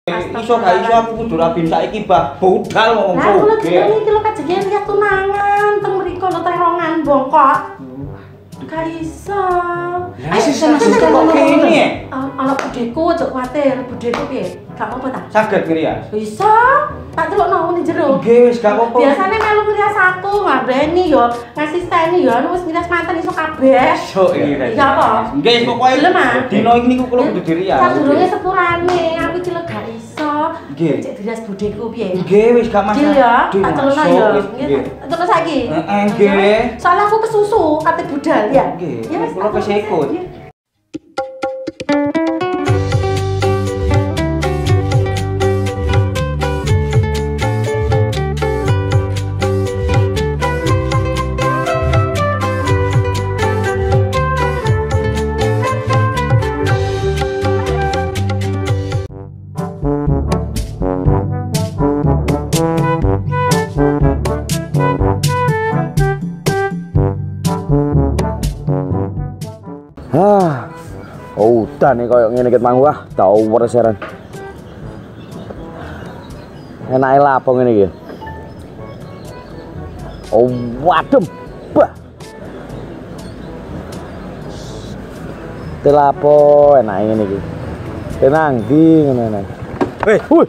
Iso gak iso aku kudu rabi saiki bah budal ngomong sugih. Lah kula sugih. iki lho kajenengan lihat tunangan teng mriko lho terongan bongkot. Gak iso. Lah sing kok kene. Ana budheku aja kuwatir, budheku piye? Gak apa-apa ta? Saged ngrias. Bisa. Tak celukno ngene jero. Nggih wis gak apa-apa. Biasane melu ngrias aku, ngabeni yo, ngasisteni yo, anu wis ngrias manten iso kabeh. Sok iki. Iya apa? Nggih pokoke dino iki niku kula kudu dirias. Sadurunge sepurane, aku iki lho gak iso. Nggih. Cek dirias budheku piye? Nggih wis gak masalah. Dil ya, tak celukno yo. Nggih. Terus saiki? Heeh, nggih. Soale aku kesusu kate budal ya. Nggih. Ya wis Kula wis ikut. Udah nih koyo ngene ket mang wah, tau pereseran. Enake lapo ngene iki. Oh, wadem. Bah. Telapo enake ngene iki. Tenang di ngene. Hui.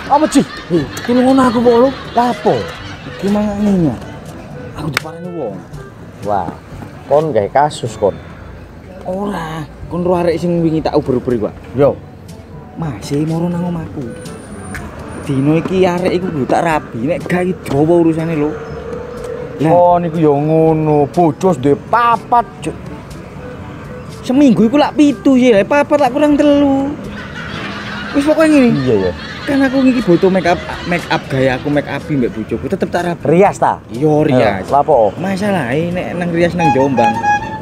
Apa sih? Iki ngono aku kok lho. Lapo? Iki mangane. Aku diparani wong. Wah, kon gawe kasus kon. Ora, kon ro arek sing wingi tak uber-uber iku. Yo. Masih moro nang omahku. Dino iki arek iku kudu tak rabi, nek gak iki dawa urusane lho. Oh niku yo ngono, bojo ndek papat. Seminggu iku lak 7 sih, papat lak kurang 3. Wis pokoke ngene. Iya ya. Kan aku iki butuh make up gaya aku make up mbek bojoku tetep tak rabi. Rias ta? Yo rias. Lapo? Masalahe nek nang rias nang Jombang.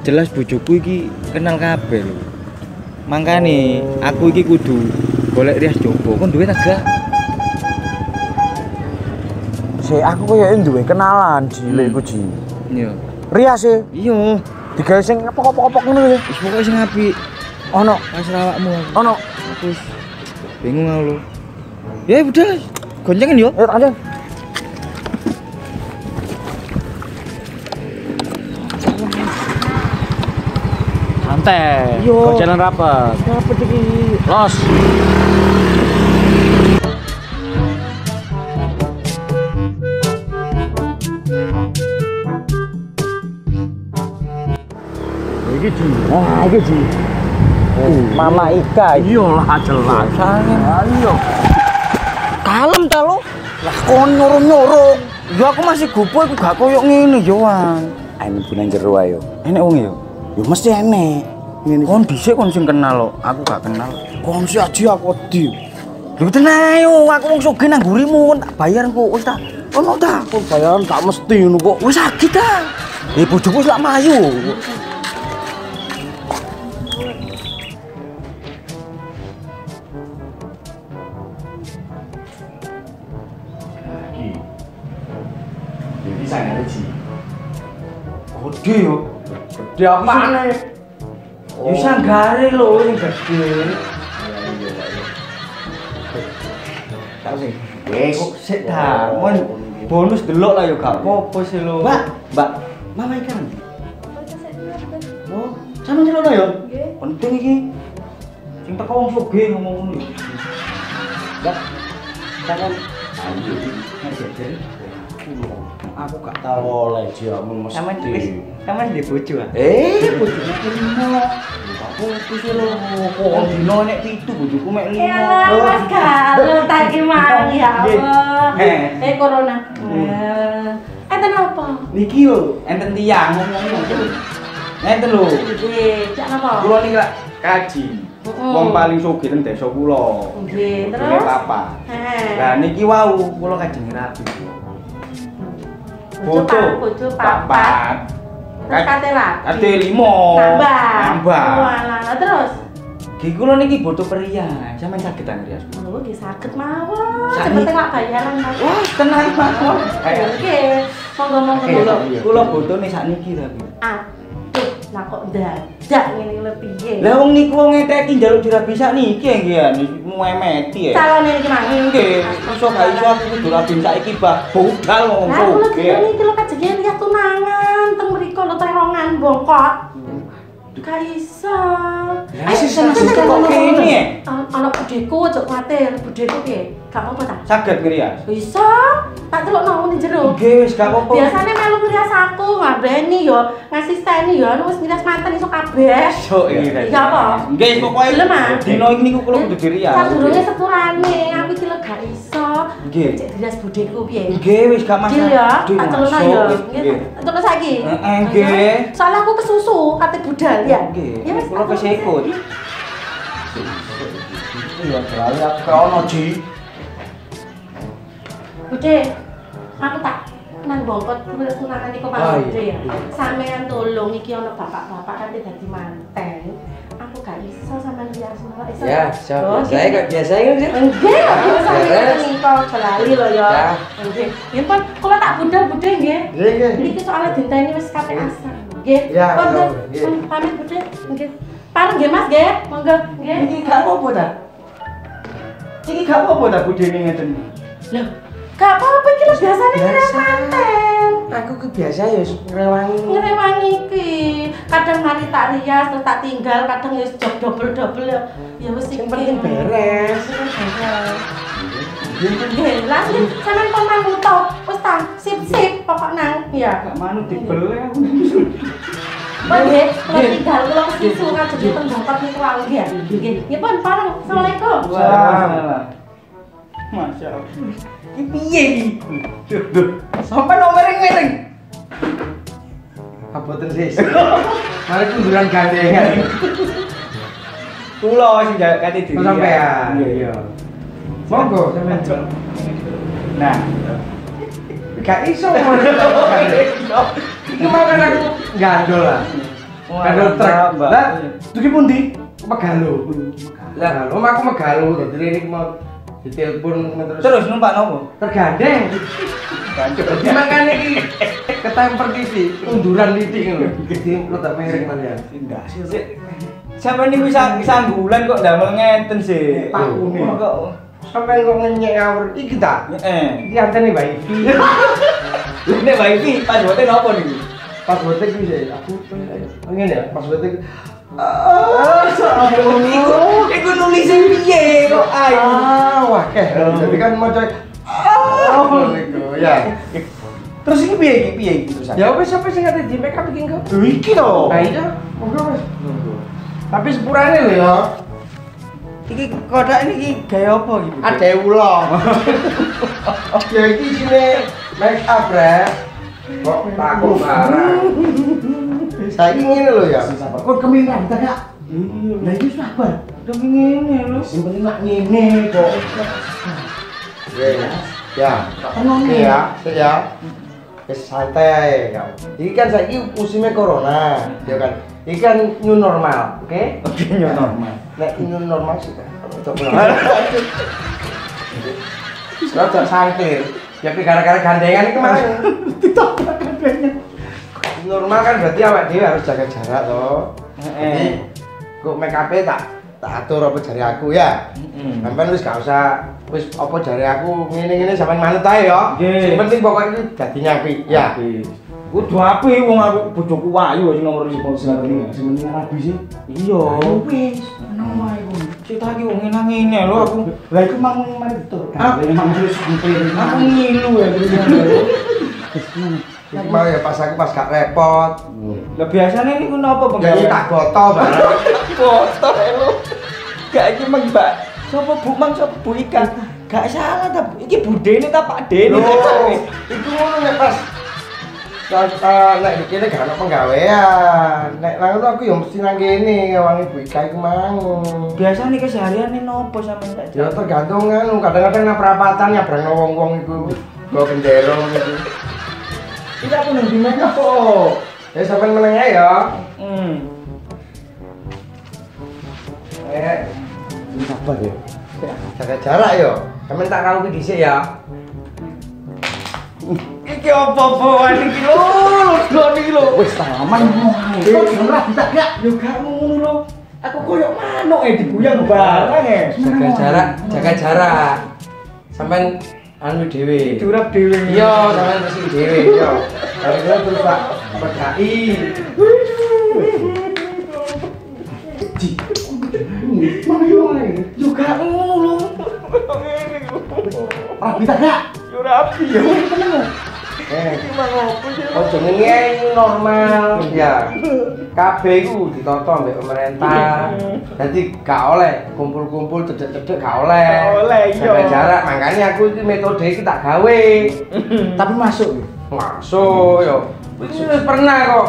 Jelas bojoku iki kenal kabeh lho. Mangkane aku iki kudu golek rias jowo. Kon duwe ta gak? Aku koyo duwe kenalan cilik iku Ji. Iya. Rias e? Iya. Digawe sing apa-apa ngono lho. Wis pokoke sing apik. Ono pas awakmu. Ono. Terus bingung aku lho. Ya udah, goncengan yo. Ayo aja. Santai. Kok jalan rapat. Rapat iki. Los. Iki Ji. Nah, iki Ji. Mama Ika. Iyalah jelas. Ayo. Kalem ta lo. Lah kon nyorong-nyorong. Ya aku masih gopo aku gak koyo ngene yo, Wan. Ayo bulan jero ayo. Enek wong yo. Yo mesti enek. Ngene kon dhisik kon sing kenal lo. Aku gak kenal. Kon si aji aku di. Lho tenan ayo, aku wong sugih nang ngurimu tak bayar kok wis ta. Ono ta? Kon bayaran gak mesti ngono kok. Wis sakit ta. Bojoku wis lak mayu. Jadi saya ada Ji. Gede yo. Gede apane? Yo sanggare lho sing gede. Iya. Tak sing. Kok sik ta. Mon bonus delok lah yo gak apa-apa sih lho. Mbak, Mama ikan. Oh, sampe celokno yo? Nggih. Penting iki. Sing teko wong sugih ngomong ngono. Mbak. Sampeyan ayo iki. Aku gak tau oleh jamu mesti. Sampeyan di bojo ah? Bojone kelima. Tak putus lho. Kok dino nek 7 bojoku mek 5. Ya Mas Galuh tak ki mang ya Allah. Corona. Enten apa? Niki yo, enten tiyang ngomong. Ngenten lho. Nggih, cak napa? Kula niki lak kaji. Wong paling sugih teng desa kula. Nggih, terus Papa. Lah niki wau kula kajeng rabi. Bojo papat. Terus kate lagi. Kate 5. Nambah. Walah, terus Ki kula niki butuh perian. Sampeyan saged ta ngrias? Oh, nggih saged mawon. Cepet lak bayaran Mas. Wah, tenang mawon. Oke. Monggo dulu. Kula butuhne sakniki tapi. Aduh, lah kok dadak ngene lho piye? Lah wong niku wong ngeteki njaluk dirabi sakniki nggih. nuemeti ya. Calone iki mang. Nggih, iso gak iso aku kudu rabi saiki bah budal ngomong Lah kula soge. dene iki lho kajenge lihat tunangan teng mriko lho terongan bongkot. Gak iso. Asis kok kene ya? Ana budheku aja kuwatir, budheku piye? Gak apa-apa ta? Saged ngrias. Bisa. Tak delokno ngene jero. Nggih wis gak apa-apa. Biasane melu ngrias aku, ngabeni yo, ngasisteni yo, anu wis ngrias manten iso kabeh. Sok iki. Iya apa? Nggih pokoke Gelem, ah? dino iki niku kula kudu dirias. Sadurunge sepurane, aku iki lho gak iso. Nggih. Cek dirias budheku piye? Nggih wis gak masalah. Dil ya, Dil, tak telurno masuk, ya. nggih. Telurno saiki. Heeh, nggih. Soalnya aku kesusu kate budal ya. Nggih. Ya wis Kula tak kesih ikut. telurno. Iya, selalu aku ke ono Ji. Bude, aku tak nang bongkot tunangan iku Oh, Pak iya. Bude ya. Sampeyan tolong iki ana bapak-bapak kan dadi manten. Aku gak iso sampean rias malah iso. Ya, saya kok biasa kan sih. Enggak, biasa beres. iki kok celali lho ya. Ya. Nggih. Ya pun kula tak budal-budal nggih. Nggih, nggih. Niki soalnya dinteni wis kate asar. Nggih. Ya, Pun, ya, nggih. nggih. Pamit Bude. Nggih. Pareng nggih Mas nggih. Monggo nggih. Iki gak apa-apa ta? Iki gak apa-apa ta budene ngeten. Loh, gak apa-apa iki lho biasane Biasa. ngres manten. Aku ke biasa ya ngrewangi. Ngerewangi iki. Kadang mari tak rias terus tak tinggal, kadang wis job double-double ya. Ya wis iki. Yang penting beres. Nggih, lah nggih sampean kon manut to. Wis ta, sip-sip pokok nang. Ya. Gak manut dibele aku. Pun nggih, kula tinggal kula kesusu ngajeng teng bongkot niku wae nggih ya. Nggih. Ya pun pareng. Assalamualaikum. Waalaikumsalam. Masya Allah. Iki piye iki? Duh. Sampai nomering-mering. Aboten sis. Mari kunduran gandengan. Kula sing kate diri. Sampean. Iya. Monggo sampean. Nah, Gak iso ngono. Iki mau kan aku gandol lah. Gandol truk. Lah, dugi pundi? Megalo. Lah, omahku Megalo, dadi rene iki mau ditelepon Terus numpak nopo? tergandeng. Jadi makanya iki ketemper iki unduran titik ngono. Jadi lu tak mereng kalian. Enggak sih. Sampai niku sanggulan kok ndamel ngeten sih. Pakune. Kok Sampai kok ngenyek awur iki ta? heeh. Iki antene wifi. Nek wifi password-e nopo niku? Password iki sih aku ngene ya, password iki. Iku nulisnya piye kok ayo. Wah, jadi kan mau coy. Iku ya. Terus iki piye iki terusan? Ya wis sampe sing ate di make up iki engko. Iki to. Nah iya, monggo wis. Tapi sepurane lho ya. Iki kodak ini gaya apa iki? Ada ulo. Ya iki sine make up rek. Kok takut barang. Saiki ngene lho ya. Kok kemingan ta Kak? Iya. Lah iki sabar. Demi ngene lho. Sing penting mak ngene kok. Ya. Tenang Oke ya, sik ya. Wis santai ya. Iki kan saiki musimnya corona, ya kan. Iki kan new normal, oke? Oke, new normal. Nek new normal sih kan. Rada sangklir. Ya gara-gara gandengan iki Mas. Ditoprak kabehnya. Normal kan berarti awak dhewe harus jaga jarak toh. Jadi kok make up-e tak atur apa jari aku ya. Sampeyan wis gak usah wis apa jari aku ngene-ngene sampean manut ae ya. Nggih. Sing penting pokoknya dadi nyapi ya. Kudu apik wong aku bojoku wayu sing nomor 5 sing penting rabi sih. Iya. Wis, ono wae ku. Cerita iki wong ngene lho aku. Lah iku mang mari betul. Memang harus sampai aku ngilu ya terus. Iki mau ya pas aku pas gak repot. Lah biasane niku napa Jadi tak botol barang. Foto lho. Gak iki Mang Mbak. Sopo Bu Mang sopo Bu Ika? Gak salah ta. Iki budene ta Pak Dene. Iku ngono nek pas nek dikene gak ono penggawean. Nek nang aku ya mesti nang kene ngewangi Bu Ika iku mang. Biasane kesehariane nopo sampean tak Ya tergantung anu, kadang-kadang nang perapatan nyabrang wong-wong iku. Go gendero gitu. Tidak aku nang dimana kok. Ya sampean meneng ae ya. Sabar ya. Jaga jarak yo. Sampeyan tak rawuhi dhisik ya. Iki apa-apaan iki lho, lho iki lho. Wis aman wae. Kok ora bisa gak? Yo gak ngono lho. Aku koyok manuk dibuyang barang Jaga jarak. Sampean anu dhewe. Curap dhewe. Iya, sampean mesti dhewe, yo. Kalau kira terus Pak PKI. Juga ngono. Rapi tak gak? Yo rapi ya. Gimana opo sih? Oh jenenge normal ya. Kabeh iku ditata mbek pemerintah. Dadi gak oleh kumpul-kumpul cedek-cedek gak oleh. Gak oleh, iya. Jaga jarak, makanya aku iki metode iki tak gawe. Tapi masuk. Masuk yo. Wis pernah kok.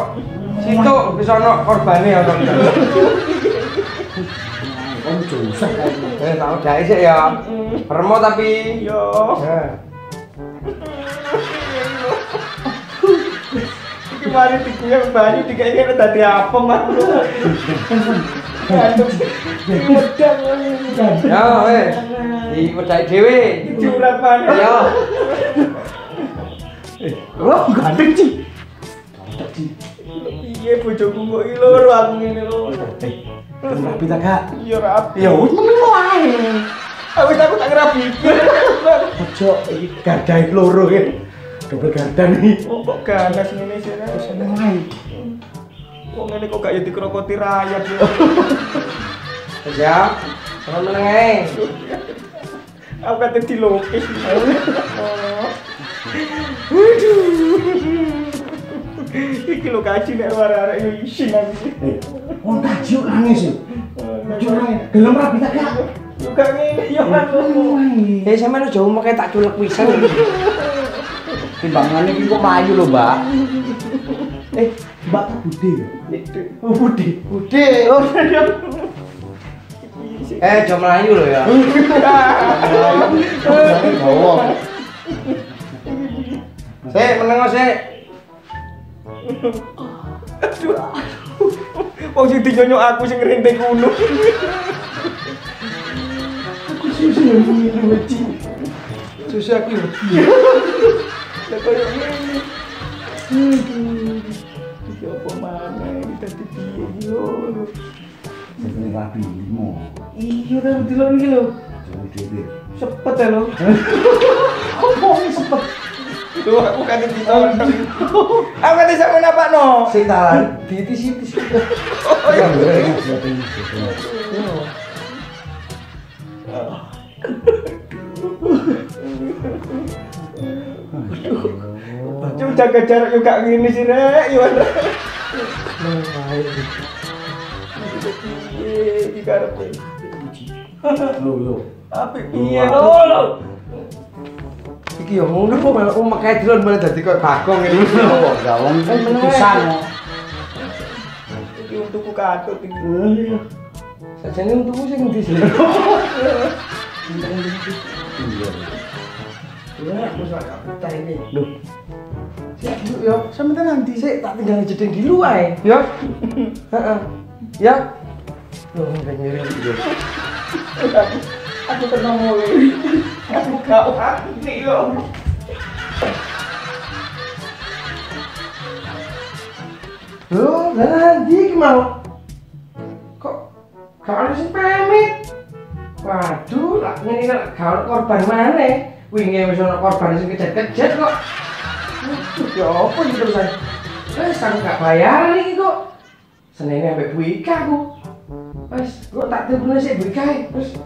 Situ bisa ono korbane ono. Om susah. Tak udahi sik ya. Permo tapi Yo. Iki mari diguyang banyu dikene dadi apa mah. Aduh. Medang. Ya weh. Diwedahi dhewe. Curap maneh. Ya. Oh, gandeng Ci. Piye bojoku kok iki loro aku ngene lho. Rapi tak gak? Yo rapi. Ya wis meneng wae. Wis aku tak rapi. Ojo iki gadahe loro ya. Double gardan iki. Oh kok ganas ngene sih. Seneng wae. Wong ngene kok gak ya dikrokoti rakyat ya. Ya. Sama meneng ae. Aku kate dilukis. Iki lho kaji nek arek-arek yo isin aku. Wong kaji kok nangis sih. Ojo nangis. Gelem rapi tak gak? Yo gak ngene yo Wae. Sampeyan jauh make tak culek pisan. Timbangannya iki kok maju lho, Mbak. Mbak tak Bude ya? Oh, Bude. Bude. Oh, jo melayu lho ya. Sik, meneng sik. Aduh. Wong sing dinyonyok aku sing ngrintih kuno. Aku susu yang minum Ci. Susu aku wedi. Lah koyo ngene. Iki apa maneh dadi piye yo. Jenenge rapi limo. Iya ora dilon iki lho. Jadi Sepet ya lho. Apa ini sepet? Tuh aku kan ditonton. Aku kan sampe napakno. Sing talan ditis-tis. Oh iya. Cuma jaga jarak juga gini sih rek, yo. Iki karepe. Lho. Apik piye lho. Iki yo ngono kok malah mekae delon malah dadi koyo bagong ngene. Oh, enggak wong pisan. Iki untukku katut iki. Sajane untukku sing ndi sih? Ya, wis ora betah ini. Loh. Siap yuk yo, sampeyan nanti sik tak tinggal jedeng di luar ya. Heeh. Ya. Loh, enggak nyeri iki. Aku tenang mulai. Aku gak wani lho. Loh, lah nanti iki mau. Kok gak ada sing pamit. Waduh, lah ngene kan gak ono korban maneh. Wingi wis ono korban sing kejet-kejet kok. Waduh, ya apa iki terusan? Wes aku gak bayar iki kok. Senene ambek Bu Ika aku. Wes, kok tak telepon sik Bu Ika. Terus